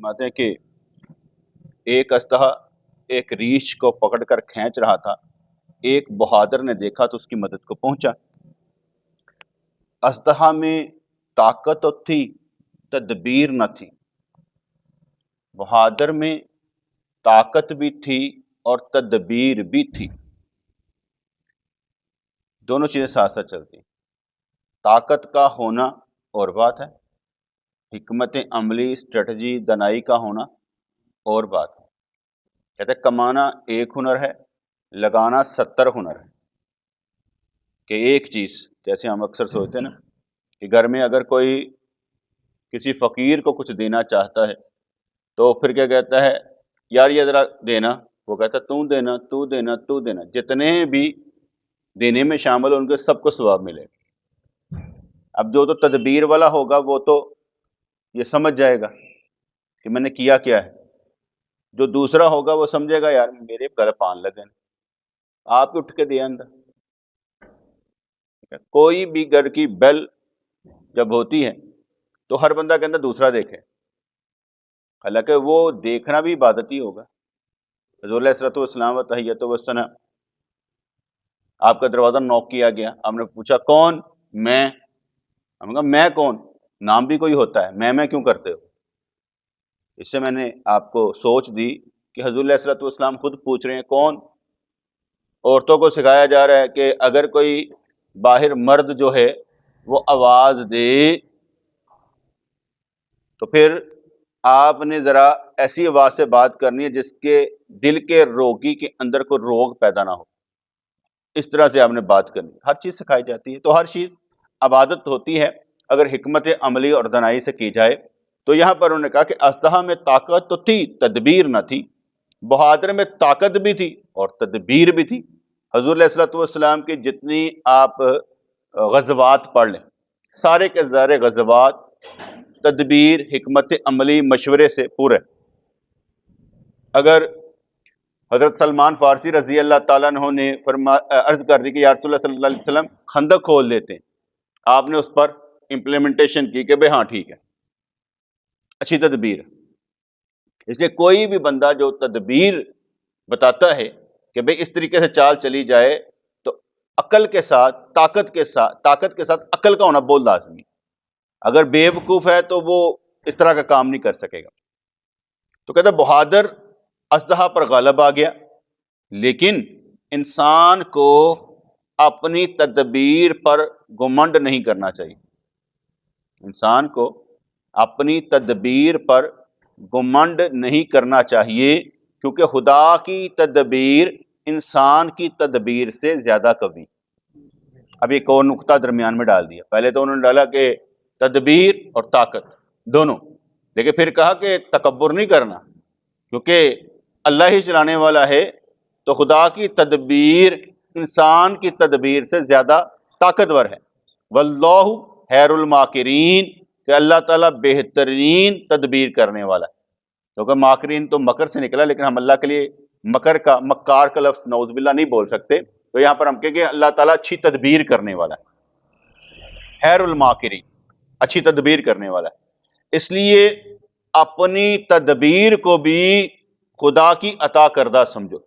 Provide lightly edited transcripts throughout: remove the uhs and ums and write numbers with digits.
فرماتے ہیں کہ ایک اسدحا ایک ریچھ کو پکڑ کر کھینچ رہا تھا، ایک بہادر نے دیکھا تو اس کی مدد کو پہنچا۔ اسدحا میں طاقت تو تھی، تدبیر نہ تھی۔ بہادر میں طاقت بھی تھی اور تدبیر بھی تھی، دونوں چیزیں ساتھ ساتھ چلتی ہیں۔ طاقت کا ہونا اور بات ہے، حکمت عملی، اسٹریٹجی، دانائی کا ہونا اور بات ہے۔ کہتے ہیں کمانا ایک ہنر ہے، لگانا 70 ہنر ہے۔ کہ ایک چیز، جیسے ہم اکثر سوچتے ہیں نا کہ گھر میں اگر کوئی کسی فقیر کو کچھ دینا چاہتا ہے تو پھر کیا کہتا ہے، یار یہ ذرا دینا، وہ کہتا ہے تو دینا تو دینا تو دینا، جتنے بھی دینے میں شامل ان کے سب کو ثواب ملے گا۔ اب جو تو تدبیر والا ہوگا وہ تو یہ سمجھ جائے گا کہ میں نے کیا کیا ہے، جو دوسرا ہوگا وہ سمجھے گا یار میرے گھر پان لگے، آپ اٹھ کے دیا اندر۔ کوئی بھی گھر کی بیل جب ہوتی ہے تو ہر بندہ کے اندر دوسرا دیکھے، حالانکہ وہ دیکھنا بھی عبادت ہی ہوگا۔ حضور علیہ الصلوۃ والسلام و تحیۃ والثناء، آپ کا دروازہ نوک کیا گیا، آپ نے پوچھا کون؟ میں۔ ہم نے کہا میں کون؟ نام بھی کوئی ہوتا ہے، میں کیوں کرتے ہو؟ اس سے میں نے آپ کو سوچ دی کہ حضور علیہ الصلوۃ والسلام خود پوچھ رہے ہیں کون۔ عورتوں کو سکھایا جا رہا ہے کہ اگر کوئی باہر مرد جو ہے وہ آواز دے تو پھر آپ نے ذرا ایسی آواز سے بات کرنی ہے جس کے دل کے روگی کے اندر کوئی روگ پیدا نہ ہو، اس طرح سے آپ نے بات کرنی۔ ہر چیز سکھائی جاتی ہے، تو ہر چیز عبادت ہوتی ہے اگر حکمت عملی اور دانائی سے کی جائے۔ تو یہاں پر انہوں نے کہا کہ اسدحا میں طاقت تو تھی، تدبیر نہ تھی۔ بہادر میں طاقت بھی تھی اور تدبیر بھی تھی۔ حضور علیہ الصلوۃ والسلام کی جتنی آپ غزوات پڑھ لیں، سارے کے سارے غزوات تدبیر، حکمت عملی، مشورے سے پورے۔ اگر حضرت سلمان فارسی رضی اللہ تعالیٰ عنہ نے عرض کر دی کہ یا رسول اللہ صلی اللہ علیہ وسلم خندق کھول دیتے ہیں، آپ نے اس پر امپلیمنٹیشن کی کہ بھئی ہاں ٹھیک ہے، اچھی تدبیر۔ اس لیے کوئی بھی بندہ جو تدبیر بتاتا ہے کہ بھئی اس طریقے سے چال چلی جائے تو عقل کے ساتھ، طاقت کے ساتھ عقل کا ہونا بہت لازمی۔ اگر بے وقوف ہے تو وہ اس طرح کا کام نہیں کر سکے گا۔ تو کہتا ہے بہادر اسدحا پر غالب آ گیا، لیکن انسان کو اپنی تدبیر پر گھمنڈ نہیں کرنا چاہیے۔ انسان کو اپنی تدبیر پر گھمنڈ نہیں کرنا چاہیے، کیونکہ خدا کی تدبیر انسان کی تدبیر سے زیادہ قوی۔ اب ایک اور نقطہ درمیان میں ڈال دیا، پہلے تو انہوں نے ڈالا کہ تدبیر اور طاقت دونوں، لیکن پھر کہا کہ تکبر نہیں کرنا، کیونکہ اللہ ہی چلانے والا ہے، تو خدا کی تدبیر انسان کی تدبیر سے زیادہ طاقتور ہے۔ واللہ خیر الماکرین، کہ اللہ تعالیٰ بہترین تدبیر کرنے والا ہے۔ کیونکہ ماکرین تو مکر سے نکلا، لیکن ہم اللہ کے لیے مکار کا لفظ نعوذ باللہ نہیں بول سکتے، تو یہاں پر ہم کہیں کہ اللہ تعالیٰ اچھی تدبیر کرنے والا ہے، خیر الماکرین، اچھی تدبیر کرنے والا ہے۔ اس لیے اپنی تدبیر کو بھی خدا کی عطا کردہ سمجھو۔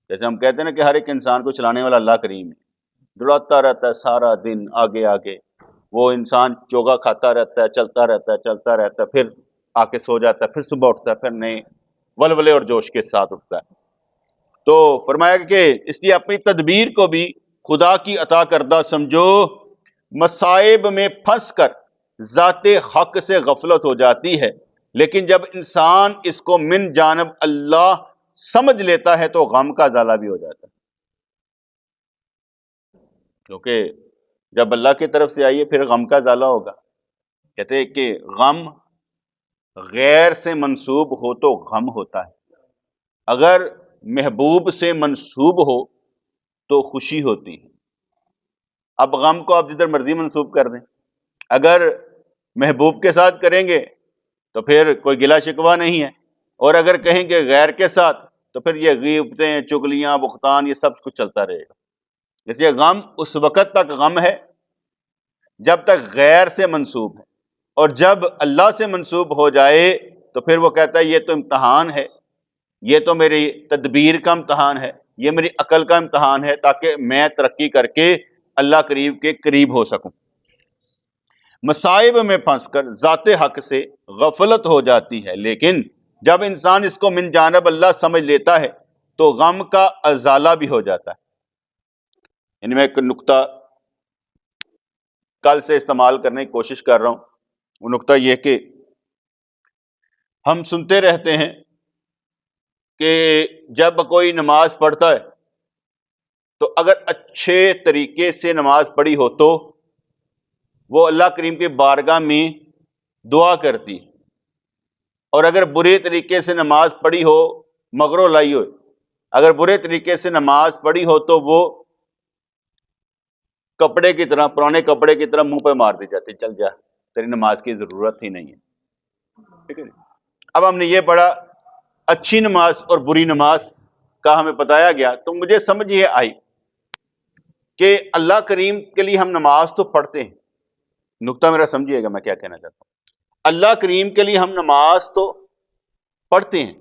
جیسے ہم کہتے ہیں نا کہ ہر ایک انسان کو چلانے والا اللہ کریم ہے، دوڑاتا رہتا ہے سارا دن آگے آگے، وہ انسان چوگا کھاتا رہتا ہے، چلتا رہتا ہے، پھر آ کے سو جاتا ہے، پھر صبح اٹھتا ہے، پھر نئے ولولے اور جوش کے ساتھ اٹھتا ہے۔ تو فرمایا کہ اس لیے اپنی تدبیر کو بھی خدا کی عطا کردہ سمجھو۔ مصائب میں پھنس کر ذات حق سے غفلت ہو جاتی ہے، لیکن جب انسان اس کو من جانب اللہ سمجھ لیتا ہے تو غم کا ازالہ بھی ہو جاتا ہے۔ کیونکہ جب اللہ کی طرف سے آئیے پھر غم کا ازالہ ہوگا۔ کہتے ہیں کہ غم غیر سے منسوب ہو تو غم ہوتا ہے، اگر محبوب سے منسوب ہو تو خوشی ہوتی ہے۔ اب غم کو آپ جدھر مرضی منسوب کر دیں، اگر محبوب کے ساتھ کریں گے تو پھر کوئی گلہ شکوہ نہیں ہے، اور اگر کہیں گے غیر کے ساتھ تو پھر یہ غیبتیں، چغلیاں، بہتان، یہ سب کچھ چلتا رہے گا۔ اس لیے غم اس وقت تک غم ہے جب تک غیر سے منسوب ہے، اور جب اللہ سے منسوب ہو جائے تو پھر وہ کہتا ہے یہ تو امتحان ہے، یہ تو میری تدبیر کا امتحان ہے، یہ میری عقل کا امتحان ہے، تاکہ میں ترقی کر کے اللہ کے قریب ہو سکوں۔ مصائب میں پھنس کر ذات حق سے غفلت ہو جاتی ہے، لیکن جب انسان اس کو من جانب اللہ سمجھ لیتا ہے تو غم کا ازالہ بھی ہو جاتا ہے۔ یعنی میں ایک نقطہ کل سے استعمال کرنے کی کوشش کر رہا ہوں، وہ نقطہ یہ کہ ہم سنتے رہتے ہیں کہ جب کوئی نماز پڑھتا ہے تو اگر اچھے طریقے سے نماز پڑھی ہو تو وہ اللہ کریم کے بارگاہ میں دعا کرتی، اور اگر برے طریقے سے نماز پڑھی ہو، مغرو لائی ہو، اگر برے طریقے سے نماز پڑھی ہو تو وہ کپڑے کی طرح، پرانے کپڑے کی طرح منہ پہ مار دی جاتی، چل جا تیری نماز کی ضرورت ہی نہیں ہے، ٹھیک ہے۔ اب ہم نے یہ پڑھا اچھی نماز اور بری نماز کا ہمیں بتایا گیا، تو مجھے سمجھ یہ آئی کہ اللہ کریم کے لیے ہم نماز تو پڑھتے ہیں، نقطہ میرا سمجھیے گا میں کیا کہنا چاہتا ہوں۔ اللہ کریم کے لیے ہم نماز تو پڑھتے ہیں،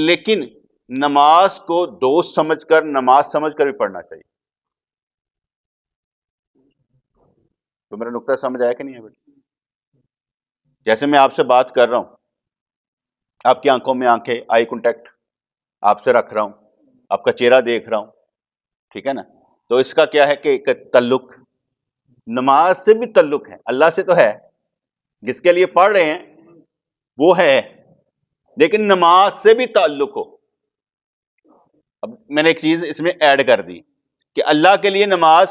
لیکن نماز کو دوست سمجھ کر، نماز سمجھ کر بھی پڑھنا چاہیے۔ تو میرا نقطہ سمجھ آیا کہ نہیں ہے بیٹا؟ جیسے میں آپ سے بات کر رہا ہوں، آپ کی آنکھوں میں آنکھیں، آئی کانٹیکٹ آپ سے رکھ رہا ہوں، آپ کا چہرہ دیکھ رہا ہوں، ٹھیک ہے نا، تو اس کا کیا ہے کہ ایک تعلق نماز سے بھی تعلق ہے، اللہ سے تو ہے، جس کے لیے پڑھ رہے ہیں وہ ہے، لیکن نماز سے بھی تعلق ہو۔ اب میں نے ایک چیز اس میں ایڈ کر دی کہ اللہ کے لیے نماز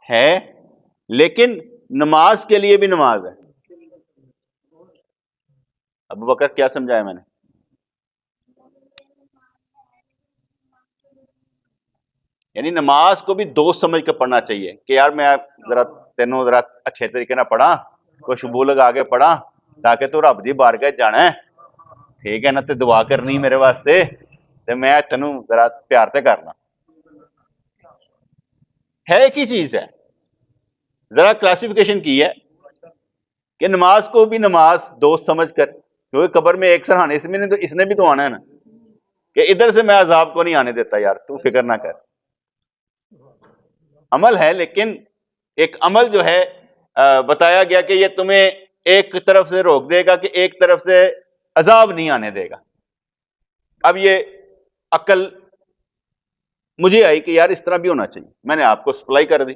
ہے، لیکن نماز کے لیے بھی نماز ہے۔ ابو بکر کیا سمجھایا میں نے؟ یعنی نماز کو بھی دوست سمجھ کے پڑھنا چاہیے کہ یار میں ذرا تینوں ذرا اچھے طریقے نہ پڑھا، کوئی شبو لگا کے پڑھا، تاکہ تو رب دی بارگاہ جانا ہے، ٹھیک ہے نا، تے دعا کرنی میرے واسطے، تے میں تینوں ذرا پیار تے کرنا ہے۔ ایک ہی چیز ہے، ذرا کلاسیفیکیشن کی ہے کہ نماز کو بھی نماز دوست سمجھ کر، کیونکہ قبر میں ایک سرحانے اس میں نے تو اس نے بھی تو آنا ہے نا، کہ ادھر سے میں عذاب کو نہیں آنے دیتا، یار تو فکر نہ کر۔ عمل ہے، لیکن ایک عمل جو ہے بتایا گیا کہ یہ تمہیں ایک طرف سے روک دے گا کہ ایک طرف سے عذاب نہیں آنے دے گا۔ اب یہ عقل مجھے آئی کہ یار اس طرح بھی ہونا چاہیے، میں نے آپ کو سپلائی کر دی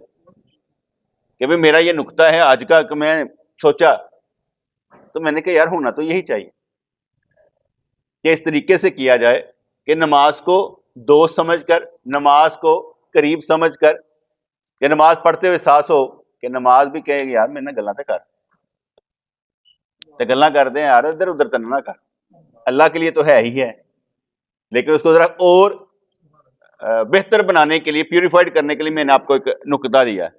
کہ بھئی میرا یہ نقطہ ہے آج کا، کہ میں سوچا تو میں نے کہا یار ہونا تو یہی چاہیے کہ اس طریقے سے کیا جائے کہ نماز کو دوست سمجھ کر، نماز کو قریب سمجھ کر، کہ نماز پڑھتے ہوئے احساس ہو کہ نماز بھی کہے گی یار میں نے گلاں تے کر، تے گلاں کر دیں یار، ادھر ادھر تے نہ کر، اللہ کے لیے تو ہے ہی ہے، لیکن اس کو ذرا اور بہتر بنانے کے لیے، پیوریفائڈ کرنے کے لیے میں نے آپ کو ایک نقطہ دیا ہے۔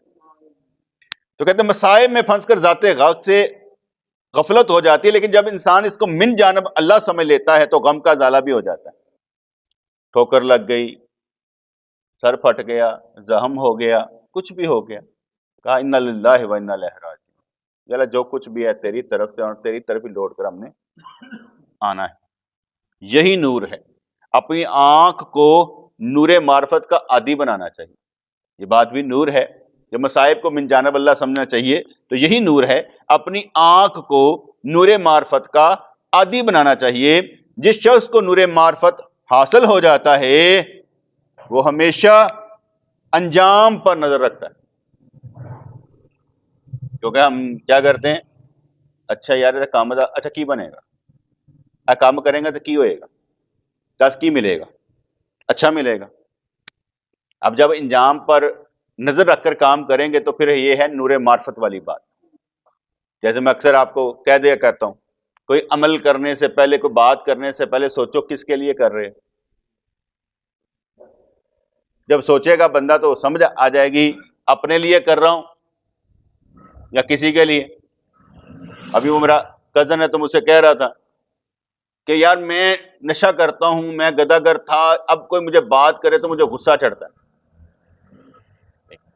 تو کہتے ہیں مصائب میں پھنس کر ذات حق سے غفلت ہو جاتی ہے، لیکن جب انسان اس کو من جانب اللہ سمجھ لیتا ہے تو غم کا ازالہ بھی ہو جاتا ہے۔ ٹھوکر لگ گئی، سر پھٹ گیا، زخم ہو گیا، کچھ بھی ہو گیا، کہا انا للہ و انا الیہ راجعون، ذرا جو کچھ بھی ہے تیری طرف سے، اور تیری طرف ہی لوٹ کر ہم نے آنا ہے۔ یہی نور ہے، اپنی آنکھ کو نور معرفت کا عادی بنانا چاہیے، یہ بات بھی نور ہے، جب مصائب کو من جانب اللہ سمجھنا چاہیے تو یہی نور ہے، اپنی آنکھ کو نور معرفت کا عادی بنانا چاہیے۔ جس شخص کو نور معرفت حاصل ہو جاتا ہے وہ ہمیشہ انجام پر نظر رکھتا ہے، کیونکہ ہم کیا کرتے ہیں، اچھا یار کام اچھا کی بنے گا، کام کریں گے تو کی ہوئے گا، دس کی ملے گا، اچھا ملے گا۔ اب جب انجام پر نظر رکھ کر کام کریں گے تو پھر یہ ہے نور معرفت والی بات۔ جیسے میں اکثر آپ کو کہہ دیا کرتا ہوں، کوئی عمل کرنے سے پہلے، کوئی بات کرنے سے پہلے سوچو کس کے لیے کر رہے ہیں۔ جب سوچے گا بندہ تو سمجھ آ جائے گی اپنے لیے کر رہا ہوں یا کسی کے لیے۔ ابھی وہ میرا کزن ہے تو مجھ سے کہہ رہا تھا کہ یار میں نشہ کرتا ہوں، میں گداگر تھا، اب کوئی مجھے بات کرے تو مجھے غصہ چڑھتا ہے۔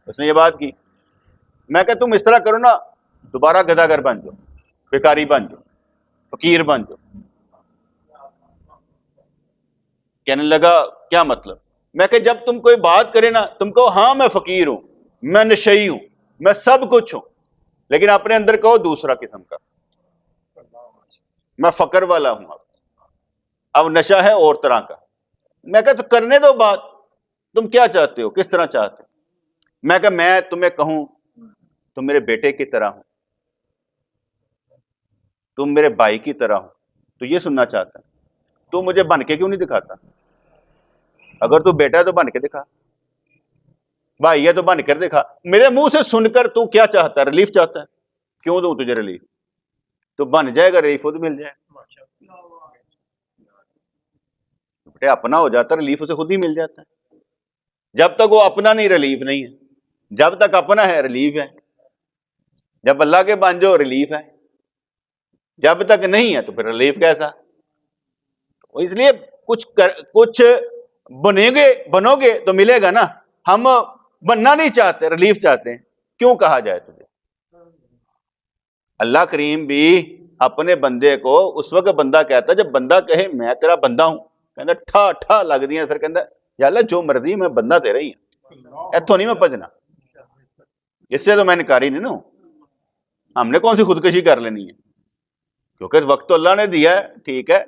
اس نے یہ بات کی، میں کہ تم اس طرح کرو نا، دوبارہ گداگر بن جاؤ, بیکاری بن جاؤ, فقیر بن جاؤ. کہنے لگا کیا مطلب؟ میں کہ جب تم کوئی بات کرے نا تم کہو ہاں میں فقیر ہوں, میں نشئی ہوں, میں سب کچھ ہوں, لیکن اپنے اندر کہو دوسرا قسم کا, میں فقر والا ہوں. اب نشہ ہے اور طرح کا. میں کہ تو کرنے دو بات, تم کیا چاہتے ہو, کس طرح چاہتے ہو؟ میں کہ میں تمہیں کہوں تم میرے بیٹے کی طرح ہو, تم میرے بھائی کی طرح ہو, تو یہ سننا چاہتا ہے. تو مجھے بن کے کیوں نہیں دکھاتا؟ اگر تو بیٹا ہے تو بن کے دکھا, بھائی ہے تو بن کر دکھا. میرے منہ سے سن کر تو کیا چاہتا ہے؟ ریلیف چاہتا ہے. کیوں دوں تجھے ریلیف؟ تو بن جائے گا ریلیف, وہ تو مل جائے گا. بیٹے اپنا ہو جاتا ہے ریلیف اسے خود ہی مل جاتا ہے. جب تک وہ اپنا نہیں ریلیف نہیں ہے, جب تک اپنا ہے ریلیف ہے. جب اللہ کے بن جاؤ ریلیف ہے, جب تک نہیں ہے تو پھر ریلیف کیسا؟ اس لیے کچھ بنو گے تو ملے گا نا. ہم بننا نہیں چاہتے, ریلیف چاہتے ہیں. کیوں کہا جائے تجھے؟ اللہ کریم بھی اپنے بندے کو اس وقت بندہ کہتا ہے جب بندہ کہے میں تیرا بندہ ہوں, کہتا ٹھا ٹھا لگ دیا, پھر کہتا یا اللہ جو مرضی میں بندہ تیرا ہی ہوں, ایتھوں نہیں میں بجنا. اس سے تو میں انکاری نہیں نا ہوں. ہم نے کون سی خودکشی کر لینی ہے؟ کیونکہ وقت تو اللہ نے دیا ہے, ٹھیک ہے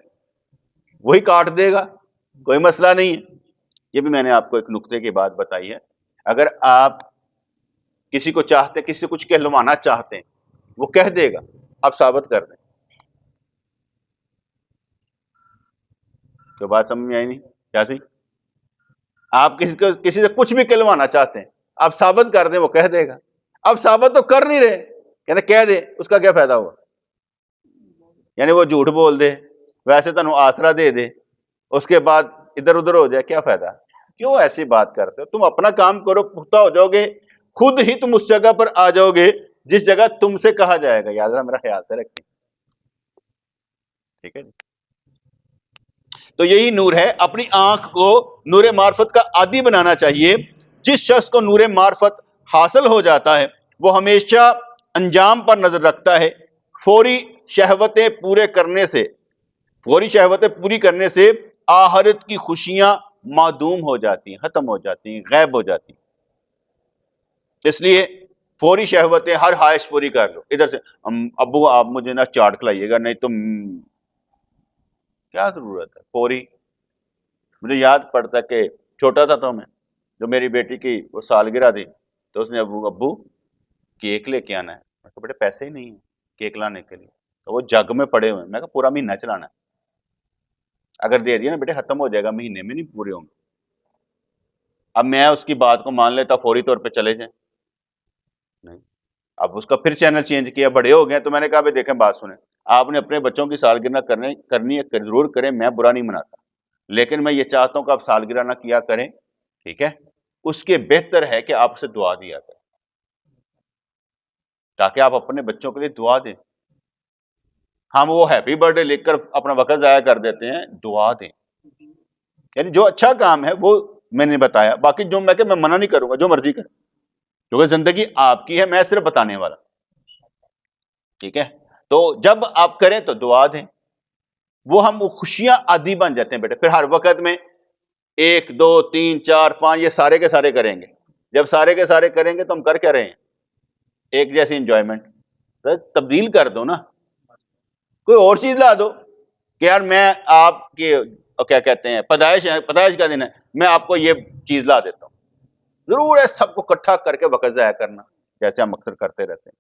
وہی کاٹ دے گا, کوئی مسئلہ نہیں ہے. یہ بھی میں نے آپ کو ایک نقطے کی بات بتائی ہے. اگر آپ کسی کو چاہتے, کسی سے کچھ کہلوانا چاہتے ہیں, وہ کہہ دے گا, آپ ثابت کر دیں. تو بات سمجھ میں آئی نہیں کیا سی؟ آپ کسی سے کچھ بھی کہلوانا چاہتے ہیں, آپ ثابت کر دیں, وہ کہہ دے گا. اب ثابت تو کر نہیں رہے, کہتے کہہ دے, اس کا کیا فائدہ ہوا؟ یعنی وہ جھوٹ بول دے, ویسے تنوں آسرا دے دے, اس کے بعد ادھر ادھر ہو جائے, کیا فائدہ؟ کیوں ایسی بات کرتے ہو؟ تم اپنا کام کرو, پختہ ہو جاؤ گے, خود ہی تم اس جگہ پر آ جاؤ گے جس جگہ تم سے کہا جائے گا. یاد رہا, میرا خیال سے رکھیں, ٹھیک ہے. تو یہی نور ہے. اپنی آنکھ کو نور معرفت کا عادی بنانا چاہیے. جس شخص کو نور معرفت حاصل ہو جاتا ہے وہ ہمیشہ انجام پر نظر رکھتا ہے. فوری شہوتیں پوری کرنے سے آخرت کی خوشیاں معدوم ہو جاتی ہیں, ختم ہو جاتی ہیں, غائب ہو جاتی ہیں. اس لیے فوری شہوتیں, ہر خواہش پوری کر لو. ادھر سے ابو آپ مجھے نہ چاٹ کھلائیے گا, نہیں تو کیا ضرورت ہے فوری. مجھے یاد پڑتا ہے کہ چھوٹا تھا تو میں, جو میری بیٹی کی وہ سالگرہ تھی, تو اس نے ابو کیک لے کے آنا ہے. میں کہا بیٹے پیسے ہی نہیں ہیں کیک لانے کے لیے, تو وہ جگ میں پڑے ہوئے ہیں. میں کہا پورا مہینہ چلانا ہے, اگر دے دیا نا بیٹے ختم ہو جائے گا, مہینے میں نہیں پورے ہوں گے. اب میں اس کی بات کو مان لیتا فوری طور پہ چلے جائیں, نہیں. اب اس کا پھر چینل چینج کیا, بڑے ہو گئے, تو میں نے کہا دیکھیں بات سنیں, آپ نے اپنے بچوں کی سالگرہ کرنی ہے ضرور کریں, میں برا نہیں مناتا, لیکن میں یہ چاہتا ہوں کہ آپ سالگرہ نہ کیا کریں, ٹھیک ہے. اس کے بہتر ہے کہ آپ اسے دعا دیا کریں, تاکہ آپ اپنے بچوں کے لیے دعا دیں. ہم وہ ہیپی برتھ ڈے لکھ کر اپنا وقت ضائع کر دیتے ہیں, دعا دیں. یعنی جو اچھا کام ہے وہ میں نے بتایا, باقی جو میں منع نہیں کروں گا, جو مرضی کریں, کیونکہ زندگی آپ کی ہے, میں صرف بتانے والا, ٹھیک ہے. تو جب آپ کریں تو دعا دیں, وہ ہم خوشیاں عادی بن جاتے ہیں بیٹے. پھر ہر وقت میں 1 2 3 4 5 یہ سارے کے سارے کریں گے. جب سارے کے سارے کریں گے تو ہم کر کیا رہے ہیں؟ ایک جیسی انجوائمنٹ. تبدیل کر دو نا, کوئی اور چیز لا دو کہ یار میں آپ کے کیا کہتے ہیں پیدائش کا دن ہے, میں آپ کو یہ چیز لا دیتا ہوں. ضرور ہے سب کو اکٹھا کر کے وقت ضائع کرنا, جیسے ہم اکثر کرتے رہتے ہیں.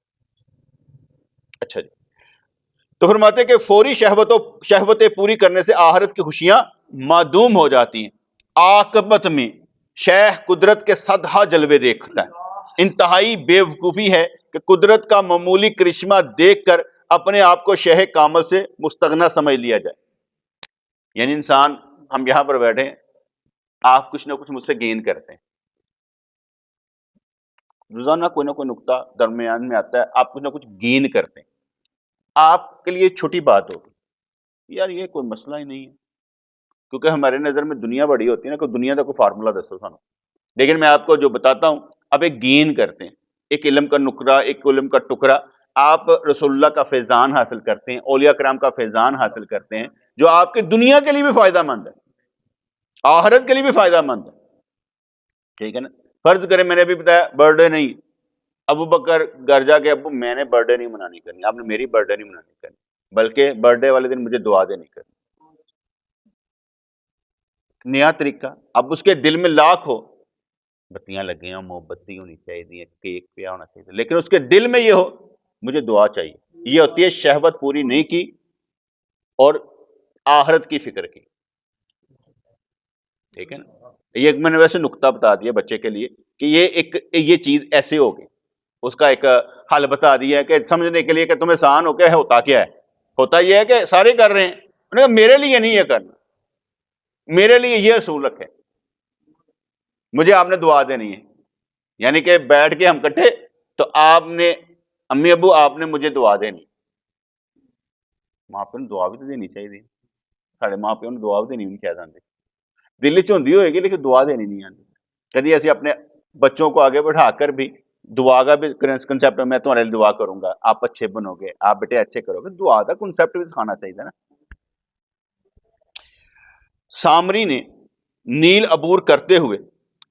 اچھا جی, تو فرماتے کہ فوری شہوتیں پوری کرنے سے آخرت کی خوشیاں معدوم ہو جاتی ہیں. عاقبت میں شیخ قدرت کے صدہا جلوے دیکھتا ہے. انتہائی بے وقوفی ہے کہ قدرت کا معمولی کرشمہ دیکھ کر اپنے آپ کو شیخ کامل سے مستغنا سمجھ لیا جائے. یعنی انسان, ہم یہاں پر بیٹھے ہیں, آپ کچھ نہ کچھ مجھ سے گین کرتے ہیں, روزانہ کوئی نہ کوئی نقطہ درمیان میں آتا ہے, آپ کچھ نہ کچھ گین کرتے ہیں. آپ کے لیے چھوٹی بات ہوگی, یار یہ کوئی مسئلہ ہی نہیں ہے, کیونکہ ہمارے نظر میں دنیا بڑی ہوتی ہے نا, کوئی دنیا کا کوئی فارمولا دسو سانو. لیکن میں آپ کو جو بتاتا ہوں, اب ایک گین کرتے ہیں, ایک علم کا نکرہ, ایک علم کا ٹکڑا, آپ رسول اللہ کا فیضان حاصل کرتے ہیں, اولیاء کرام کا فیضان حاصل کرتے ہیں, جو آپ کے دنیا کے لیے بھی فائدہ مند ہے, آخرت کے لیے بھی فائدہ مند ہے. ٹھیک ہے نا. فرض کریں میں نے ابھی بتایا برتھ ڈے نہیں, ابو بکر گھر جا کے ابو میں نے برتھ ڈے نہیں منانی کرنی, آپ نے میری برتھ ڈے نہیں منانی کرنی, بلکہ برتھ ڈے والے دن مجھے دعا دینی کرنی. نیا طریقہ. اب اس کے دل میں لاکھ ہو, بتیاں لگی ہوں, موم بتی ہونی چاہیے, کیک پیا ہونا چاہیے, لیکن اس کے دل میں یہ ہو مجھے دعا چاہیے. یہ ہوتی ہے شہوت پوری نہیں کی اور آخرت کی فکر کی. ٹھیک ہے نا. یہ میں نے ویسے نقطہ بتا دیا بچے کے لیے کہ یہ چیز ایسے ہوگی, اس کا ایک حل بتا دیا ہے کہ سمجھنے کے لیے کہ تمہیں آسان ہو گیا. ہوتا کیا ہے؟ ہوتا یہ ہے کہ سارے کر رہے ہیں, انہوں نے کہا میرے لیے نہیں یہ کرنا, میرے لیے یہ اصول رکھے, مجھے آپ نے دعا دینی ہے. یعنی کہ بیٹھ کے ہم کٹھے تو آپ نے امی ابو آپ نے مجھے دعا دینی. ماں پیو نے دعا بھی تو دینی چاہیے. سارے ماں پیو نے دعا بھی دینی نہیں کہہ دیں, دل چ ہوندی ہوئے گی لیکن دعا دینی نہیں آتی. کبھی ایسے اپنے بچوں کو آگے بٹھا کر بھی دعا کا بھی کنسیپٹ, میں تمہارے لیے دعا کروں گا, آپ اچھے بنو گے, آپ بیٹے اچھے کرو گے, دعا کا کنسیپٹ بھی سکھانا چاہیے نا. سامری نے نیل عبور کرتے ہوئے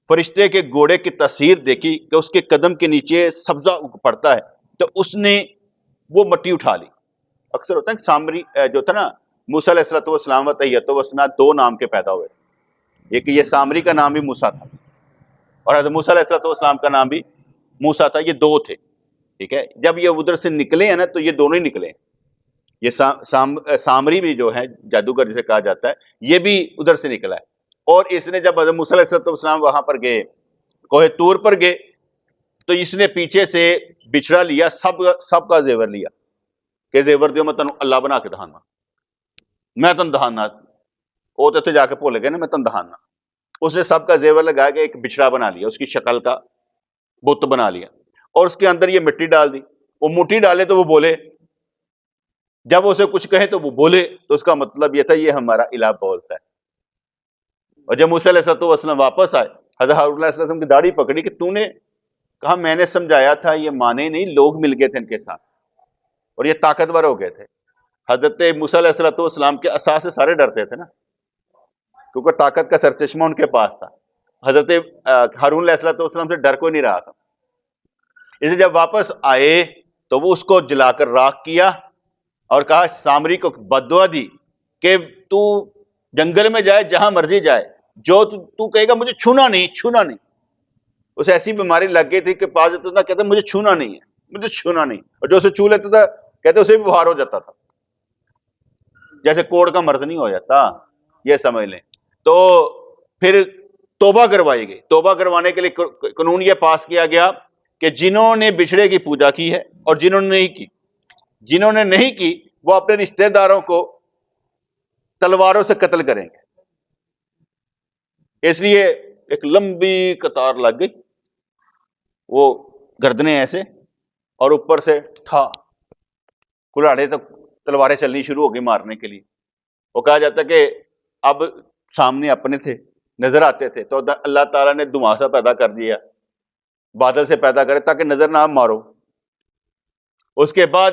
فرشتے کے گھوڑے کی تصویر دیکھی کہ اس کے قدم کے نیچے سبزہ پڑتا ہے, تو اس نے وہ مٹی اٹھا لی. اکثر ہوتا ہے سامری جو تھا نا, موسیٰ علیہ الصلوۃ والسلام و طیۃ و وسنا دو نام کے پیدا ہوئے. ایک یہ سامری کا نام بھی موسیٰ تھا اور حضرت موسیٰ علیہ الصلوۃ والسلام کا نام بھی موسیٰ تھا, یہ دو تھے. ٹھیک ہے. جب یہ ادھر سے نکلے ہیں نا تو یہ دونوں ہی نکلے ہیں. یہ سامری بھی جو ہے جادوگر جسے کہا جاتا ہے, یہ بھی ادھر سے نکلا ہے. اور اس نے جب حضرت موسیٰ علیہ الصلوۃ والسلام وہاں پر گئے, کوہ طور پر گئے, تو اس نے پیچھے سے بچھڑا لیا, سب کا زیور لیا کہ زیور دیو میں تنوں اللہ بنا کے دہانا, میں تن دہانا. وہ تو اتنے جا کے بھول گئے نا, میں تن دہانا. اس نے سب کا زیور لگا کے ایک بچھڑا بنا لیا, اس کی شکل کا بت بنا لیا, اور اس کے اندر یہ مٹی ڈال دی. وہ مٹی ڈالے تو وہ بولے, جب اسے کچھ کہے تو وہ بولے, تو اس کا مطلب یہ تھا یہ ہمارا الہ بولتا ہے. اور جب موسیٰ علیہ السلام واپس آئے, حضرت ہارون علیہ السلام کی داڑھی پکڑی کہ تو نے کہا میں نے سمجھایا تھا, یہ مانے نہیں, لوگ مل گئے تھے ان کے ساتھ اور یہ طاقتور ہو گئے تھے. حضرت موسیٰ علیہ السلام کے عصا سے سارے ڈرتے تھے نا, کیونکہ طاقت کا سرچشمہ ان کے پاس تھا. حضرت ہارون علیہ السلام سے ڈر کوئی نہیں رہا تھا. اسے جب واپس آئے تو وہ اس کو جلا کر راکھ کیا اور کہا, سامری کو بد دعا دی کہ تو جنگل میں جائے, جہاں مرضی جائے, جو تو کہے گا مجھے چھونا نہیں, چھونا نہیں. اسے ایسی بیماری لگ گئی تھی کہ پاس جاتا تھا کہتا مجھے چھونا نہیں ہے, مجھے چھونا نہیں, اور جو اسے چھو لیتا تھا کہتے اسے بھی بخار ہو جاتا تھا, جیسے کوڑ کا مرض نہیں ہو جاتا, یہ سمجھ لیں. تو پھر توبہ کروائی گئی. توبہ کروانے کے لیے قانون یہ پاس کیا گیا کہ جنہوں نے بچھڑے کی پوجا کی ہے اور جنہوں نے نہیں کی وہ اپنے رشتہ داروں کو تلواروں سے قتل کریں گے. اس لیے ایک لمبی قطار لگ گئی, وہ گردنیں ایسے اور اوپر سے تھا کلاڑے تک تلواریں چلنی شروع ہو گئی مارنے کے لیے. وہ کہا جاتا کہ اب سامنے اپنے تھے, نظر آتے تھے, تو اللہ تعالیٰ نے دھماسا پیدا کر دیا, بادل سے پیدا کرے تاکہ نظر نہ مارو. اس کے بعد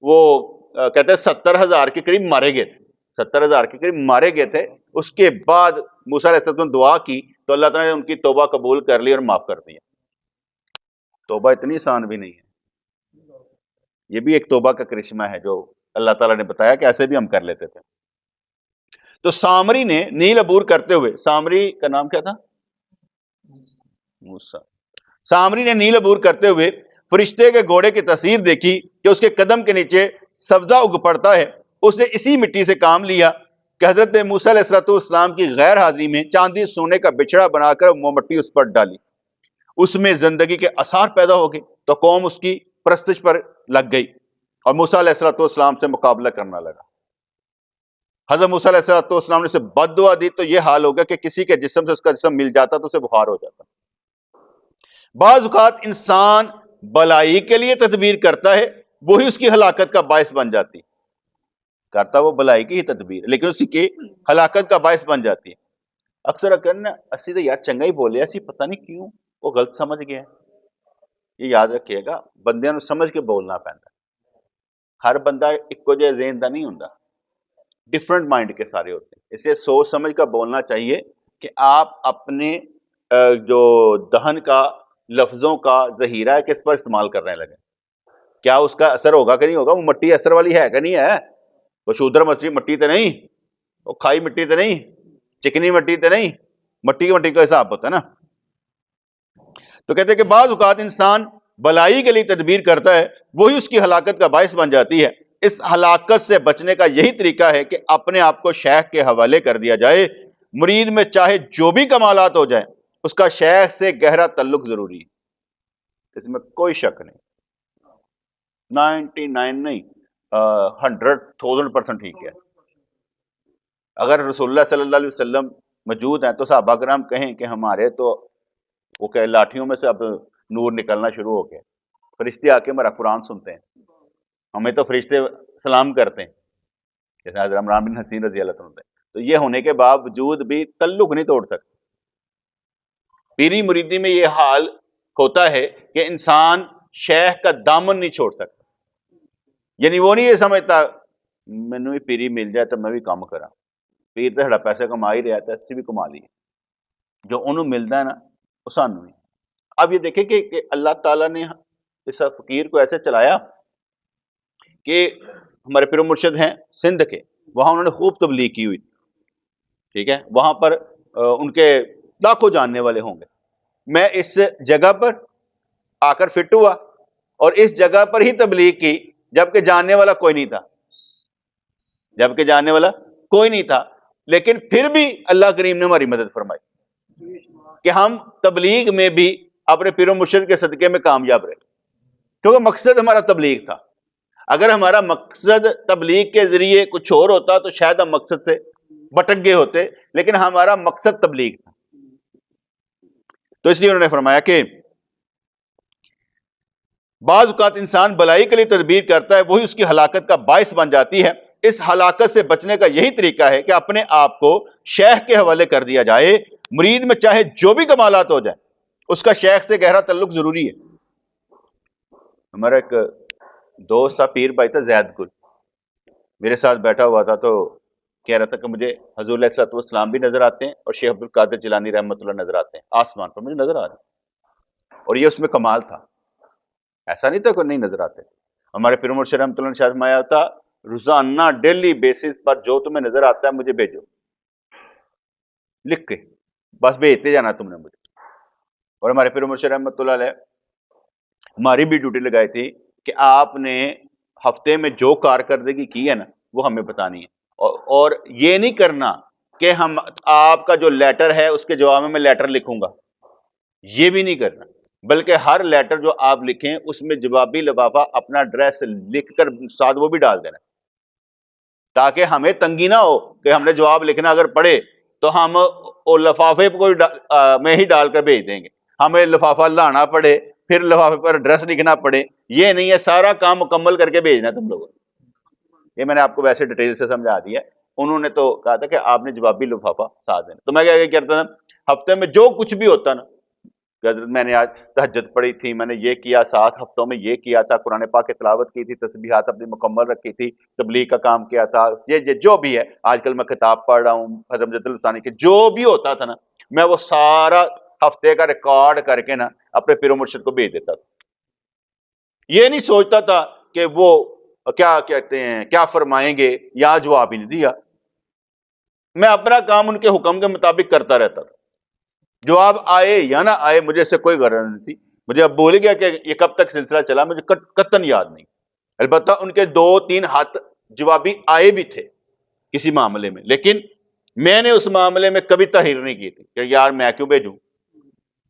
وہ کہتے ہیں 70,000 کے قریب مارے گئے تھے, 70,000 کے قریب مارے گئے تھے. اس کے بعد موسیٰ علیہ السلام نے دعا کی تو اللہ تعالیٰ نے ان کی توبہ قبول کر لی اور معاف کر دیا. توبہ اتنی آسان بھی نہیں ہے, یہ بھی ایک توبہ کا کرشمہ ہے جو اللہ تعالیٰ نے بتایا کہ ایسے بھی ہم کر لیتے تھے. تو سامری نے نیل عبور کرتے ہوئے, سامری کا نام کیا تھا؟ موسیٰ. سامری نے نیل عبور کرتے ہوئے فرشتے کے گھوڑے کی تصویر دیکھی کہ اس کے قدم کے نیچے سبزہ اگ پڑتا ہے. اس نے اسی مٹی سے کام لیا کہ حضرت موسیٰ علیہ السلام کی غیر حاضری میں چاندی سونے کا بچڑا بنا کر وہ مٹی اس پر ڈالی. اس میں زندگی کے آثار پیدا ہو گئے تو قوم اس کی پرستش پر لگ گئی اور موسیٰ علیہ السلام سے مقابلہ کرنا لگا. حضرت موسیٰ علیہ السلام نے اسے بد دعا دی تو یہ حال ہو گیا کہ کسی کے جسم سے اس کا جسم مل جاتا تو اسے بخار ہو جاتا. بعض اوقات انسان بلائی کے لیے تدبیر کرتا ہے, وہی اس کی ہلاکت کا باعث بن جاتی. کرتا وہ بلائی کی ہی تدبیر, لیکن اسی کی ہلاکت کا باعث بن جاتی ہے. اکثر کرنا اسی تو یار چنگا ہی بولے, اسی پتہ نہیں کیوں وہ غلط سمجھ گیا. یہ یاد رکھیے گا, بندیاں نو سمجھ کے بولنا پہنتا. ہر بندہ ایکو جہے ذہن کا نہیں ہوتا، ڈفرنٹ مائنڈ کے سارے ہوتے ہیں. اس لیے سوچ سمجھ کر بولنا چاہیے کہ آپ اپنے جو دہن کا لفظوں کا ذخیرہ ہے کس پر استعمال کرنے لگے. کیا اس کا اثر ہوگا کہ نہیں ہوگا؟ وہ مٹی اثر والی ہے کہ نہیں ہے؟ وہ شودر مچھلی مٹی تو نہیں، وہ کھائی مٹی تو نہیں، چکنی مٹی تو نہیں، مٹی کا حساب ہوتا ہے نا. تو کہتے ہیں کہ بعض اوقات انسان بلائی کے لیے تدبیر کرتا ہے، وہی اس کی ہلاکت کا باعث بن جاتی ہے. اس ہلاکت سے بچنے کا یہی طریقہ ہے کہ اپنے آپ کو شیخ کے حوالے کر دیا جائے. مرید میں چاہے جو بھی کمالات ہو جائیں، اس کا شیخ سے گہرا تعلق ضروری ہے. اس میں کوئی شک نہیں، 99 نہیں 100,000% ٹھیک ہے. اگر رسول اللہ صلی اللہ علیہ وسلم موجود ہیں تو صحابہ کرام کہیں کہ ہمارے تو وہ کہ لاٹھیوں میں سے اب نور نکلنا شروع ہو گیا. فرشتے آ کے ہمارا قرآن سنتے ہیں، ہمیں تو فرشتے سلام کرتے ہیں جیسے حضرت عمران بن حسین رضی اللہ عنہ. تو یہ ہونے کے باوجود بھی تعلق نہیں توڑ سکتے. پیری مریدی میں یہ حال ہوتا ہے کہ انسان شیخ کا دامن نہیں چھوڑ سکتا. یعنی وہ نہیں یہ سمجھتا مینوں بھی پیری مل جائے تو میں بھی کام کرا، پیر تو ساڈا پیسے کما ہی رہا ہے، اسی بھی کما لیے. جو انہوں ملتا ہے نا وہ سانو نہیں. اب یہ دیکھیں کہ اللہ تعالیٰ نے اس فقیر کو ایسے چلایا کہ ہمارے پیر و مرشد ہیں سندھ کے، وہاں انہوں نے خوب تبلیغ کی ہوئی، ٹھیک ہے، وہاں پر ان کے لاکھوں جاننے والے ہوں گے. میں اس جگہ پر آ کر فٹ ہوا اور اس جگہ پر ہی تبلیغ کی جبکہ جاننے والا کوئی نہیں تھا، لیکن پھر بھی اللہ کریم نے ہماری مدد فرمائی کہ ہم تبلیغ میں بھی اپنے پیر و مرشد کے صدقے میں کامیاب رہے، کیونکہ مقصد ہمارا تبلیغ تھا. اگر ہمارا مقصد تبلیغ کے ذریعے کچھ اور ہوتا تو شاید ہم مقصد سے بھٹک گئے ہوتے، لیکن ہمارا مقصد تبلیغ تھا. تو اس لیے انہوں نے فرمایا کہ بعض اوقات انسان بلائی کے لیے تدبیر کرتا ہے، وہی اس کی ہلاکت کا باعث بن جاتی ہے. اس ہلاکت سے بچنے کا یہی طریقہ ہے کہ اپنے آپ کو شیخ کے حوالے کر دیا جائے. مرید میں چاہے جو بھی کمالات ہو جائیں، اس کا شیخ سے گہرا تعلق ضروری ہے. ہمارا ایک دوست تھا، پیر بھائی تھا زید گل، میرے ساتھ بیٹھا ہوا تھا، تو کہہ رہا تھا کہ مجھے حضور علیہ الصلوۃ والسلام بھی نظر آتے ہیں اور شیخ عبد القادر جیلانی رحمۃ اللہ نظر آتے ہیں، آسمان پر مجھے نظر آ رہے ہیں. اور یہ اس میں کمال تھا، ایسا نہیں تھا کہ نہیں نظر آتے. ہمارے پیر مرشد رحمۃ اللہ نے شاید فرمایا ہوتا روزانہ ڈیلی بیسس پر جو تمہیں نظر آتا ہے مجھے بھیجو لکھ کے، بس بھیجتے جانا تم نے مجھے. اور ہمارے پیر مرشد رحمۃ اللہ علیہ ہماری بھی ڈیوٹی لگائی تھی کہ آپ نے ہفتے میں جو کارکردگی کی ہے نا وہ ہمیں بتانی ہے، اور یہ نہیں کرنا کہ ہم آپ کا جو لیٹر ہے اس کے جواب میں لیٹر لکھوں گا، یہ بھی نہیں کرنا، بلکہ ہر لیٹر جو آپ لکھیں اس میں جوابی لفافہ اپنا ایڈریس لکھ کر ساتھ وہ بھی ڈال دینا، تاکہ ہمیں تنگی نہ ہو کہ ہم نے جواب لکھنا اگر پڑھے تو ہم لفافے میں ہی ڈال کر بھیج دیں گے، ہمیں لفافہ لانا پڑے پھر لفافے پر ایڈریس لکھنا پڑے. یہ نہیں ہے، سارا کام مکمل کر کے بھیجنا تم لوگوں نے. یہ میں نے آپ کو ویسے ڈیٹیل سے سمجھا دیا. انہوں نے تو کہا تھا کہ آپ نے جوابی لفافہ ساتھ دینا. تو میں کیا کرتا تھا، ہفتے میں جو کچھ بھی ہوتا نا، میں نے آج تہجد پڑھی تھی، میں نے یہ کیا، 7 ہفتوں میں یہ کیا تھا، قرآن پاک کی تلاوت کی تھی، تسبیحات اپنی مکمل رکھی تھی، تبلیغ کا کام کیا تھا، یہ جو بھی ہے، آج کل میں کتاب پڑھ رہا ہوں حضرت مجد الثانی کی، جو بھی ہوتا تھا نا میں وہ سارا ہفتے کا ریکارڈ کر کے نا اپنے پیر و مرشد کو بھیج دیتا تھا. یہ نہیں سوچتا تھا کہ وہ کیا کہتے ہیں، کیا فرمائیں گے، یا جواب ہی نہیں دیا. میں اپنا کام ان کے حکم کے مطابق کرتا رہتا تھا، جواب آئے یا نہ آئے مجھے اس سے کوئی غرض نہیں تھی. مجھے اب بول گیا کہ یہ کب تک سلسلہ چلا مجھے قطعاً یاد نہیں. البتہ ان کے 2-3 ہاتھ جوابی آئے بھی تھے کسی معاملے میں، لیکن میں نے اس معاملے میں کبھی تحریر نہیں کی تھی کہ یار میں کیوں بھیجوں.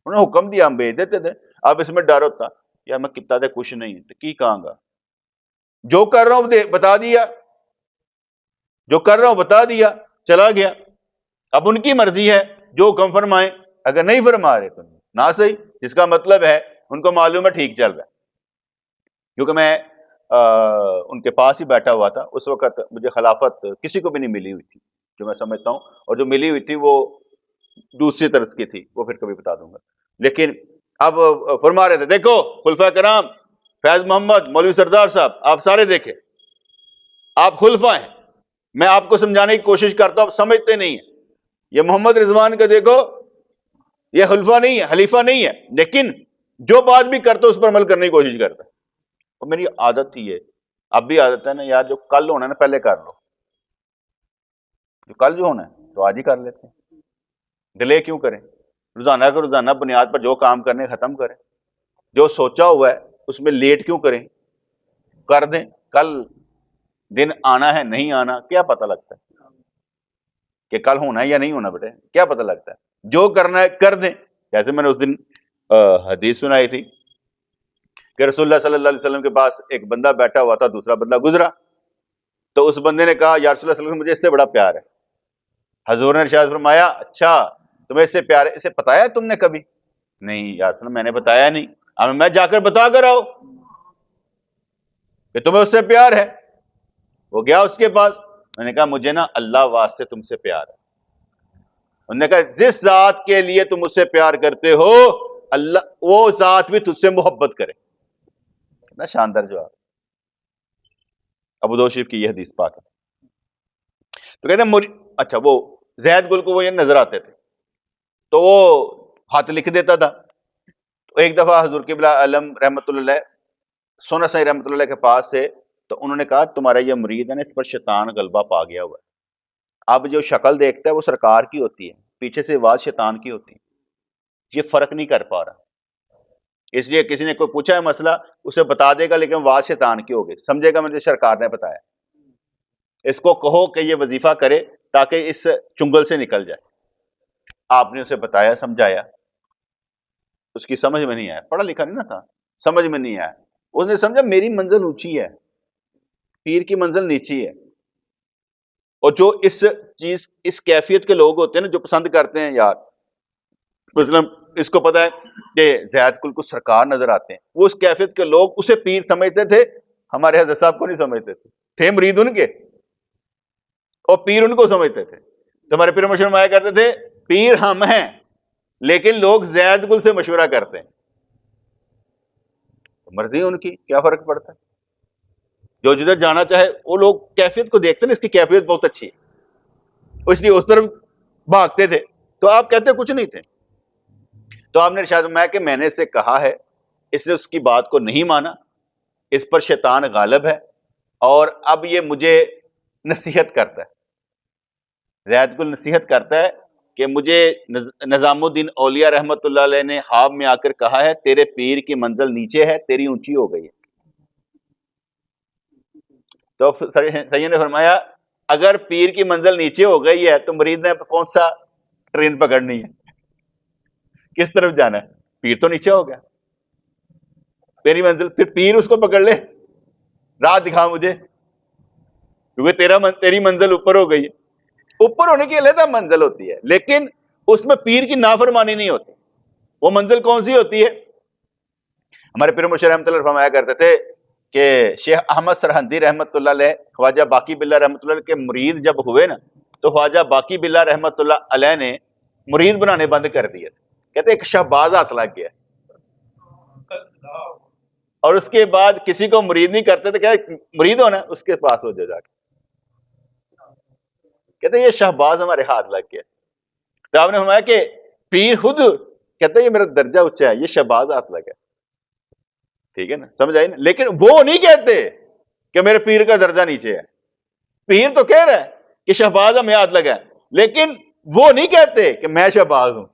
انہوں نے حکم دیا ہم بھیج دیتے تھے. اب اس میں ڈر ہوتا یا میں کتا دے کچھ نہیں تو کی کہاں گا، جو کر رہا ہوں بتا دیا، جو کر رہا ہوں بتا دیا، چلا گیا. اب ان کی مرضی ہے جو حکم فرمائیں، اگر نہیں فرما رہے تو نہ صحیح، جس کا مطلب ہے ان کو معلوم ہے ٹھیک چل رہا ہے. کیونکہ میں ان کے پاس ہی بیٹھا ہوا تھا اس وقت، مجھے خلافت کسی کو بھی نہیں ملی ہوئی تھی جو میں سمجھتا ہوں، اور جو ملی ہوئی تھی وہ دوسری طرز کی تھی، وہ پھر کبھی بتا دوں گا. لیکن اب فرما رہے تھے دیکھو خلفائے کرام، فیض محمد، مولوی سردار صاحب، آپ سارے دیکھیں آپ خلفاء ہیں، میں آپ کو سمجھانے کی کوشش کرتا ہوں، آپ سمجھتے نہیں ہیں. یہ محمد رضوان کا دیکھو، یہ خلفہ نہیں ہے، خلیفہ نہیں ہے، لیکن جو بات بھی کرتا اس پر عمل کرنے کی کوشش کرتا ہے. اور میری عادت تھی ہے، اب بھی عادت ہے نا یار، جو کل ہونا ہے نا پہلے کر لو، جو کل جو ہونا ہے تو آج ہی کر لیتے ہیں، ڈیلے کیوں کریں؟ روزانہ کا روزانہ بنیاد پر جو کام کرنے ختم کریں، جو سوچا ہوا ہے اس میں لیٹ کیوں کریں، کر دیں. کل دن آنا ہے نہیں آنا کیا پتہ لگتا ہے کہ کل ہونا ہے یا نہیں ہونا، بیٹے کیا پتہ لگتا ہے؟ جو کرنا ہے کر دیں. جیسے میں نے اس دن حدیث سنائی تھی کہ رسول اللہ صلی اللہ علیہ وسلم کے پاس ایک بندہ بیٹھا ہوا تھا، دوسرا بندہ گزرا، تو اس بندے نے کہا یا رسول اللہ صلی اللہ علیہ وسلم مجھے اس سے بڑا پیار ہے. حضور نے ارشاد فرمایا اچھا تمہیں اس سے پیار ہے، اسے بتایا تم نے کبھی؟ نہیں یا رسول اللہ میں نے بتایا نہیں. اب میں جا کر بتا کر آؤ کہ تمہیں اس سے پیار ہے. وہ گیا اس کے پاس، میں نے کہا مجھے نا اللہ واسطے تم سے پیار ہے. انہوں نے کہا جس ذات کے لیے تم اس سے پیار کرتے ہو اللہ وہ ذات بھی تجھ سے محبت کرے. کتنا شاندار جواب. ابو داؤد شریف کی یہ حدیث پاک ہے. تو کہتے ہیں اچھا وہ زید گل کو وہ یہ نظر آتے تھے تو وہ خط لکھ دیتا تھا. تو ایک دفعہ حضور قبلہ عالم رحمۃ اللہ سونا سائی رحمۃ اللہ کے پاس سے، تو انہوں نے کہا تمہارا یہ مرید ہے نا اس پر شیطان غلبہ پا گیا ہوا ہے. اب جو شکل دیکھتا ہے وہ سرکار کی ہوتی ہے، پیچھے سے آواز شیطان کی ہوتی ہے، یہ فرق نہیں کر پا رہا. اس لیے کسی نے کوئی پوچھا ہے مسئلہ اسے بتا دے گا لیکن آواز شیطان کی ہوگی، سمجھے گا مجھے سرکار نے بتایا. اس کو کہو کہ یہ وظیفہ کرے تاکہ اس چنگل سے نکل جائے. آپ نے اسے بتایا سمجھایا، اس کی سمجھ میں نہیں آیا، پڑھا لکھا نہیں نا تھا، سمجھ میں نہیں آیا. اس نے سمجھا میری منزل اونچی ہے، پیر کی منزل نیچی ہے. اور جو اس کیفیت کے لوگ ہوتے ہیں نا جو پسند کرتے ہیں یار مثلا اس کو پتا ہے کہ زید کل کو سرکار نظر آتے ہیں، وہ اس کیفیت کے لوگ اسے پیر سمجھتے تھے، ہمارے حضرت صاحب کو نہیں سمجھتے تھے مرید ان کے اور پیر ان کو سمجھتے تھے. تو ہمارے پیر مشورہ آیا کرتے تھے پیر ہم ہیں لیکن لوگ زید گل سے مشورہ کرتے ہیں. مرضی ان کی کیا فرق پڑتا ہے، جو جدھر جانا چاہے. وہ لوگ کیفیت کو دیکھتے ہیں اس کی کیفیت بہت اچھی ہے اس لیے اس طرف بھاگتے تھے. تو آپ کہتے کچھ نہیں تھے. تو آپ نے ارشاد فرمایا کہ میں نے اس سے کہا ہے، اس نے اس کی بات کو نہیں مانا، اس پر شیطان غالب ہے اور اب یہ مجھے نصیحت کرتا ہے. زید گل نصیحت کرتا ہے کہ مجھے نظام الدین اولیاء رحمۃ اللہ علیہ نے خواب میں آ کر کہا ہے تیرے پیر کی منزل نیچے ہے، تیری اونچی ہو گئی ہے. تو سید نے فرمایا اگر پیر کی منزل نیچے ہو گئی ہے تو مرید نے کون سا ٹرین پکڑنی ہے، کس طرف جانا ہے؟ پیر تو نیچے ہو گیا، میری منزل، پھر پیر اس کو پکڑ لے، راہ دکھا مجھے، کیونکہ تیری منزل اوپر ہو گئی ہے. اوپر ہونے کی علیحدہ منزل ہوتی ہے لیکن اس میں پیر کی نافرمانی نہیں ہوتی. وہ منزل کون سی ہوتی ہے؟ ہمارے پیر مرشد رحمۃ اللہ فرمایا کرتے تھے کہ شیخ احمد سرہندی رحمۃ اللہ علیہ خواجہ باقی باللہ رحمۃ اللہ علیہ کے مرید جب ہوئے نا تو خواجہ باقی باللہ رحمۃ اللہ علیہ نے مرید بنانے بند کر دیے. کہتے ایک شہباز ہاتھ لگ گیا اور اس کے بعد کسی کو مرید نہیں کرتے تھے، کہ مرید ہونا اس کے پاس ہو جا کے. کہتے یہ شہباز ہمارے ہاتھ لگ گیا. تو آپ نے فرمایا کہ پیر خود کہتے یہ میرا درجہ اونچا ہے، یہ شہباز ہاتھ لگا. ٹھیک ہے نا، سمجھ آئی نا. لیکن وہ نہیں کہتے کہ میرے پیر کا درجہ نیچے ہے. پیر تو کہہ رہا ہے کہ شہباز ہمیں ہاتھ لگا ہے لیکن وہ نہیں کہتے کہ میں شہباز ہوں.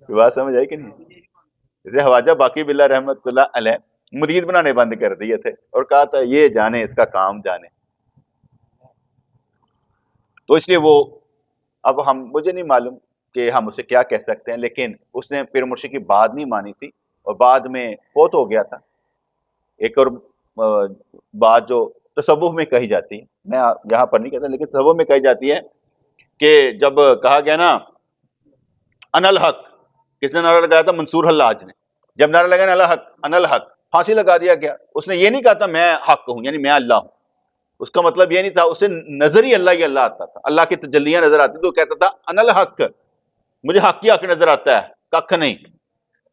بات سمجھ آئی کہ نہیں؟ جیسے خواجہ باقی باللہ رحمۃ اللہ علیہ مرید بنانے بند کر دیے تھے اور کہا تھا یہ جانے اس کا کام جانے. تو اس لیے وہ اب مجھے نہیں معلوم کہ ہم اسے کیا کہہ سکتے ہیں، لیکن اس نے پیر مرشد کی بات نہیں مانی تھی اور بعد میں فوت ہو گیا تھا. ایک اور بات جو تصوف میں کہی جاتی ہے، میں یہاں پر نہیں کہتا لیکن تصوف میں کہی جاتی ہے کہ جب کہا گیا نا ان الحق، کس نے نعرہ لگایا تھا؟ منصور حلاج نے. جب نعرہ لگایا الحق ان الحق، پھانسی لگا دیا گیا. اس نے یہ نہیں کہا تھا میں حق ہوں یعنی میں اللہ ہوں، اس کا مطلب یہ نہیں تھا، اسے نظر ہی اللہ آتا تھا، اللہ کی تجلیاں نظر آتی تو کہتا تھا ان الحق، مجھے حق ہی حق نظر آتا ہے، ککھ نہیں.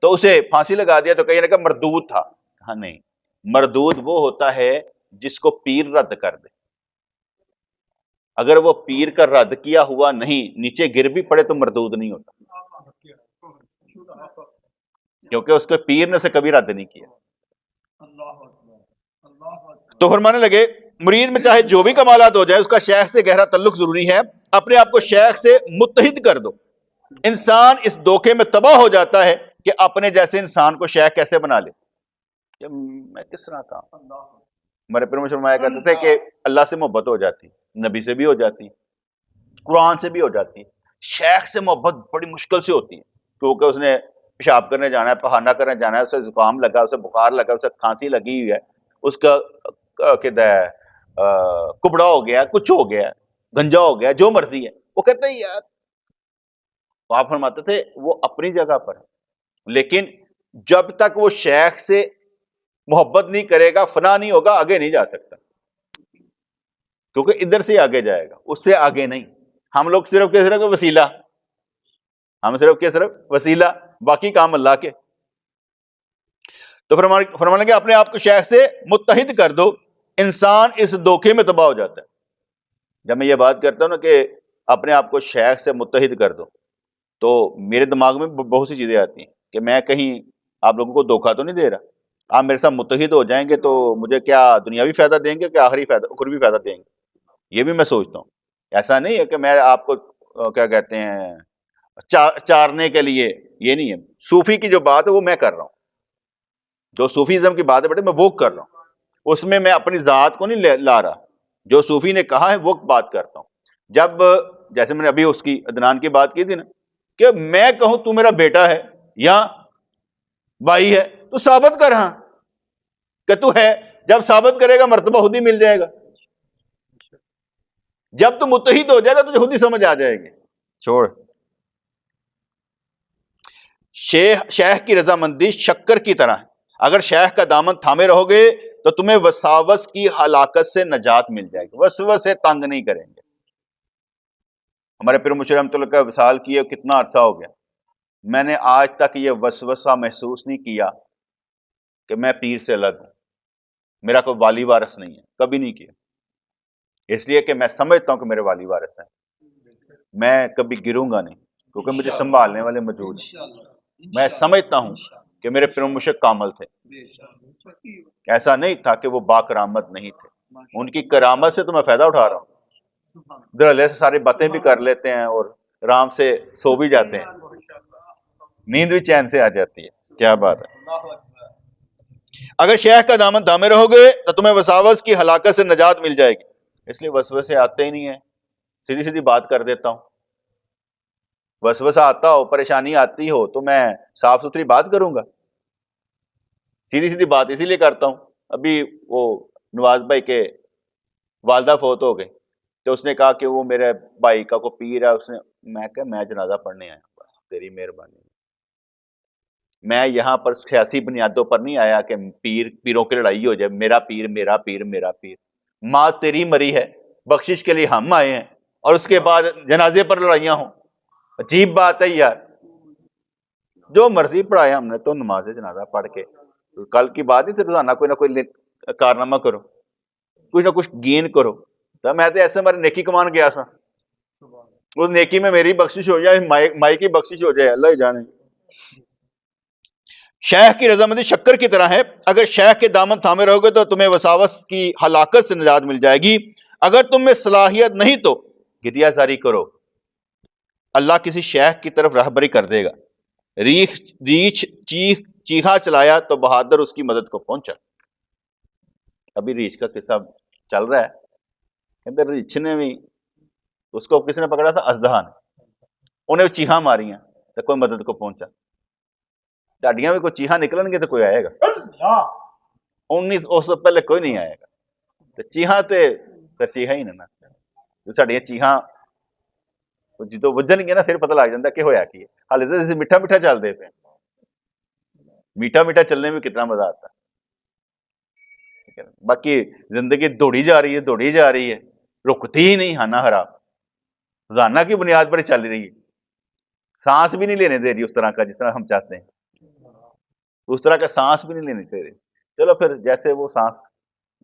تو اسے پھانسی لگا دیا. تو کہیں نے کہا مردود تھا. ہاں نہیں، مردود وہ ہوتا ہے جس کو پیر رد کر دے. اگر وہ پیر کا رد کیا ہوا نہیں نیچے گر بھی پڑے تو مردود نہیں ہوتا, کیونکہ اس کے پیر نے اسے کبھی رد نہیں کیا. تو فرمانے لگے مرید میں چاہے جو بھی کمالات ہو جائے اس کا شیخ سے گہرا تعلق ضروری ہے. اپنے آپ کو شیخ سے متحد کر دو. انسان اس دھوکے میں تباہ ہو جاتا ہے کہ اپنے جیسے انسان کو شیخ کیسے بنا لے. میں کس طرح کا ہمارے پیر فرمایا کرتے تھے کہ اللہ سے محبت ہو جاتی, نبی سے بھی ہو جاتی, قرآن سے بھی ہو جاتی, شیخ سے محبت بڑی مشکل سے ہوتی ہے, کیونکہ اس نے پیشاب کرنے جانا ہے, پخانہ کرنے جانا ہے, اسے زکام لگا, اسے بخار لگا, اسے کھانسی لگی ہوئی ہے, اس کا کبڑا ہو گیا, کچھ ہو گیا, گنجا ہو گیا, جو مرضی ہے. وہ کہتے ہیں یار, تو آپ فرماتے تھے وہ اپنی جگہ پر, لیکن جب تک وہ شیخ سے محبت نہیں کرے گا, فنا نہیں ہوگا, آگے نہیں جا سکتا, کیونکہ ادھر سے آگے جائے گا, اس سے آگے نہیں. ہم لوگ صرف کے صرف وسیلہ, ہم صرف کے صرف وسیلہ, باقی کام اللہ کے. تو فرمانے لگے اپنے آپ کو شیخ سے متحد کر دو. انسان اس دھوکے میں تباہ ہو جاتا ہے. جب میں یہ بات کرتا ہوں نا کہ اپنے آپ کو شیخ سے متحد کر دو, تو میرے دماغ میں بہت سی چیزیں آتی ہیں کہ میں کہیں آپ لوگوں کو دھوکہ تو نہیں دے رہا. آپ میرے ساتھ متحد ہو جائیں گے تو مجھے کیا دنیاوی فائدہ دیں گے, کیا آخری فائدہ, اخروی فائدہ دیں گے, یہ بھی میں سوچتا ہوں. ایسا نہیں ہے کہ میں آپ کو کیا کہتے ہیں چارنے کے لیے, یہ نہیں ہے. صوفی کی جو بات ہے وہ میں کر رہا ہوں, جو صوفیزم کی بات ہے بیٹے میں وہ کر رہا ہوں, اس میں اپنی ذات کو نہیں لا رہا. جو صوفی نے کہا ہے وہ بات کرتا ہوں. جب جیسے میں نے ابھی اس کی عدنان کی بات کی تھی نا, کہ میں کہوں تو میرا بیٹا ہے یا بھائی ہے, تو ثابت کر ہاں کہ تو ہے. جب ثابت کرے گا مرتبہ خود ہی مل جائے گا. جب تو متحد ہو جائے گا تجھے خود ہی سمجھ آ جائے گی. چھوڑ. شیخ کی رضامندی شکر کی طرح ہے. اگر شیخ کا دامن تھامے رہو گے تو تمہیں وساوس کی ہلاکت سے نجات مل جائے گی. وسوسے تنگ نہیں کریں گے. ہمارے پیر مرشد رحمۃ اللہ کا وصال کیے کتنا عرصہ ہو گیا, میں نے آج تک یہ وسوسہ محسوس نہیں کیا کہ میں پیر سے الگ ہوں, میرا کوئی والی وارث نہیں ہے. کبھی نہیں کیا, اس لیے کہ میں سمجھتا ہوں کہ میرے والی وارث ہیں. میں کبھی گروں گا نہیں کیونکہ مجھے سنبھالنے والے موجود ہیں. میں سمجھتا ہوں کہ میرے پیر مرشد کامل تھے. ایسا نہیں تھا کہ وہ با کرامت نہیں تھے. ان کی کرامت سے تو میں فائدہ اٹھا رہا ہوں. دھڑلے سے ساری باتیں بھی کر لیتے ہیں اور آرام سے سو بھی جاتے ہیں, نیند بھی چین سے آ جاتی ہے. کیا بات ہے. اگر شیخ کا دامن تھامے رہو گے تو تمہیں وساوس کی ہلاکت سے نجات مل جائے گی. اس لیے وسوسے آتے ہی نہیں ہیں, سیدھی سیدھی بات کر دیتا ہوں. وسوسہ آتا ہو, پریشانی آتی ہو تو میں صاف ستھری بات کروں گا. سیدھی سیدھی بات اسی لیے کرتا ہوں. ابھی وہ نواز بھائی کے والدہ فوت ہو گئی تو اس نے کہا کہ وہ میرے بھائی کا کو پیر ہے. اس نے, میں کہا میں جنازہ پڑھنے آیا, بس تیری مہربانی. میں یہاں پر سیاسی بنیادوں پر نہیں آیا کہ پیروں کی لڑائی ہو جائے, میرا پیر میرا پیر میرا پیر. ماں تیری مری ہے, بخشش کے لیے ہم آئے ہیں, اور اس کے بعد جنازے پر لڑائیاں ہوں. عجیب بات ہے یار. جو مرضی پڑھایا ہم نے تو نماز جنازہ پڑھ کے, کل کی بات نہیں, روزانہ کوئی نہ کوئی کارنامہ کرو, کچھ نہ کچھ گین کرو. تو میں تو ایسے ہمارے نیکی کمان گیا سا, اس نیکی میں میری بخشش ہو جائے, مائی کی بخشش ہو جائے, اللہ ہی جانے. شیخ کی رضامندی شکر کی طرح ہے. اگر شیخ کے دامن تھامے رہو گے تو تمہیں وساوس کی ہلاکت سے نجات مل جائے گی. اگر تم میں صلاحیت نہیں تو گریہ زاری کرو, اللہ کسی شیخ کی طرف راہبری کر دے گا. ریچھ چیخا چلایا تو بہادر اس کی مدد کو پہنچا. ابھی ریچھ کا قصہ چل رہا ہے. اندر ریچھ نے بھی, اس کو کس نے پکڑا تھا, اژدہا نے, انہیں چیخا ماری ہیں تو کوئی مدد کو پہنچا. تاڑیاں بھی کوئی چیخا نکلن گے تو کوئی آئے گا, اس سے پہلے کوئی نہیں آئے گا. تو چیخا تے چیخا ہی نا, ساڑیاں چیخا جدو وجن گے نا پھر پتہ لگ جاتا کہ ہویا کی ہے. حالے تو میٹھا میٹھا چل دے پہ, میٹھا میٹھا چلنے میں کتنا مزہ آتا ہے. باقی زندگی دوڑی جا رہی ہے, دوڑی جا رہی ہے, رکتی ہی نہیں. ہانا حرام روزانہ کی بنیاد پر چل رہی ہے. سانس بھی نہیں لینے دے رہی اس طرح کا جس طرح ہم چاہتے ہیں, اس طرح کا سانس بھی نہیں لینے دے رہی. چلو پھر جیسے وہ سانس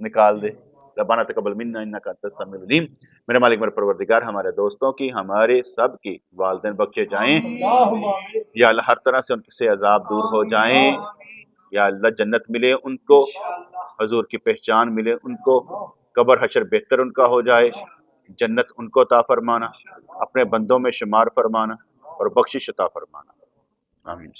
نکال دے. ربنا تقبل منا انک انت السمیع العلیم۔ میرے مالک میرے پروردگار ہمارے دوستوں کی ہمارے سب کی والدین بخشے جائیں، یا اللہ ہر طرح سے ان سے عذاب دور ہو جائیں، یا اللہ جنت ملے ان کو، حضور کی پہچان ملے ان کو، قبر حشر بہتر ان کا ہو جائے، جنت ان کو عطا فرمانا، اپنے بندوں میں شمار فرمانا اور بخشش عطا فرمانا، آمین۔